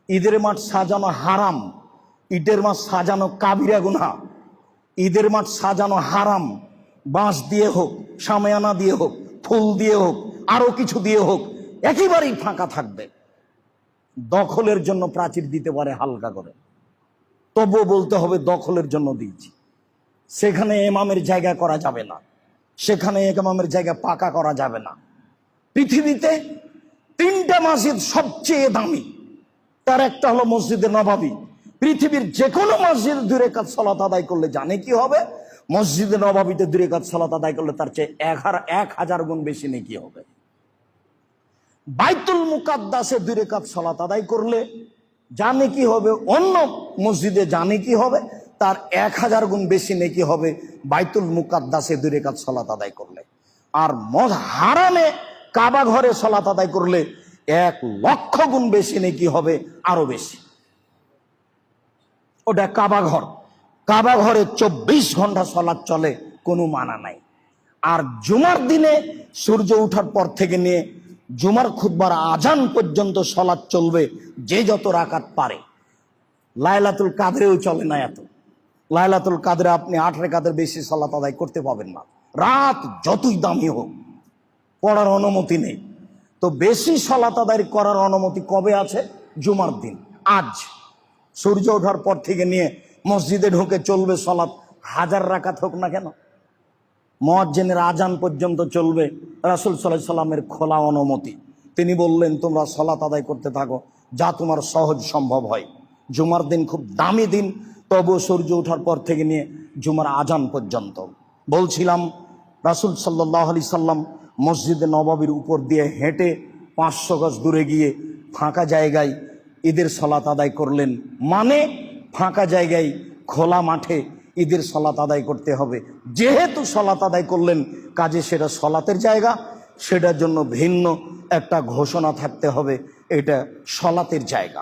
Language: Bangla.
ঈদের মাঠ সাজানো হারাম, ইটের মাঠ সাজানো কাবিরা গুনাহ। ঈদের মাঠ সাজানো হারাম, বাঁশ দিয়ে হোক, শামিয়ানা দিয়ে হোক, ফুল দিয়ে হোক, আরো কিছু দিয়ে হোক, একেবারেই ফাঁকা থাকবে। দখলের জন্য প্রাচীর দিতে পারে হালকা করে, তবুও বলতে হবে দখলের জন্য দিয়েছি। সেখানে ইমামের জায়গা করা যাবে না, সেখানে ইমামের জায়গা পাকা করা যাবে না। পৃথিবীতে তিনটা মসজিদ সবচেয়ে দামি, তার একটা হলো মসজিদে নববী। পৃথিবীর যে কোনো মসজিদে 2 রাকাত সালাত আদায় করলে জানে কি হবে? মসজিদে নববীতে 2 রাকাত সালাত আদায় করলে তার চেয়ে 1000 গুণ বেশি নেকি হবে। বাইতুল মুকাদ্দাসে 2 রাকাত সালাত আদায় করলে জানে কি হবে? অন্য মসজিদে জানে কি হবে? তার 1000 গুণ বেশি নেকি হবে বাইতুল মুকাদ্দাসে 2 রাকাত সালাত আদায় করলে। আর হারামে কাবা ঘরে সালাত আদায় করলে 1,00,000 গুণ বেশি নেকি হবে, আরো বেশি। ওটা কাবা ঘর, কাবা ঘরে 24 ঘন্টা সালাত চলে, কোনো মানা নাই। আর জুমার দিনে সূর্য ওঠার পর থেকে নিয়ে জুমার খুতবার আজান পর্যন্ত সালাত চলবে, যে যত রাকাত পারে। লাইলাতুল কাদরেও চলে না এত। লাইলাতুল কাদরে আপনি 8 রাকাতের বেশি সালাত আদায় করতে পাবেন না, রাত যতই দামি হোক। পড়ার অনুমতি নেই। তো বেশি সালাত আদায় করার অনুমতি কবে আছে? জুমার দিন। আজ সূর্য ওঠার পর থেকে নিয়ে মসজিদে ঢুকে চলবে সালাত, 1000 রাকাত হোক না কেন। মুয়াজ্জিনের আজান পর্যন্ত চলবে। রাসূল সাল্লাল্লাহু আলাইহি সাল্লামের খোলা অনুমতি। তিনি বললেন, তোমরা সালাত আদায় করতে থাকো যা তোমার সহজ সম্ভব হয়। জুমার দিন খুব দামি দিন, তবু সূর্য ওঠার পর থেকে নিয়ে জুমার আজান পর্যন্ত। বলছিলাম, রাসূল সাল্লাল্লাহু আলাইহি সাল্লাম মসজিদে নববীর উপর দিয়ে হেঁটে 500 গজ দূরে গিয়ে ফাঁকা জায়গায় ঈদের সালাত আদায় করলেন। মানে ফাঁকা জায়গায়, খোলা মাঠে ঈদের সালাত আদায় করতে হবে। যেহেতু সালাত আদায় করলেন, কাজে সেটা সালাতের জায়গা, সেটার জন্য ভিন্ন একটা ঘোষণা থাকতে হবে, এটা সালাতের জায়গা।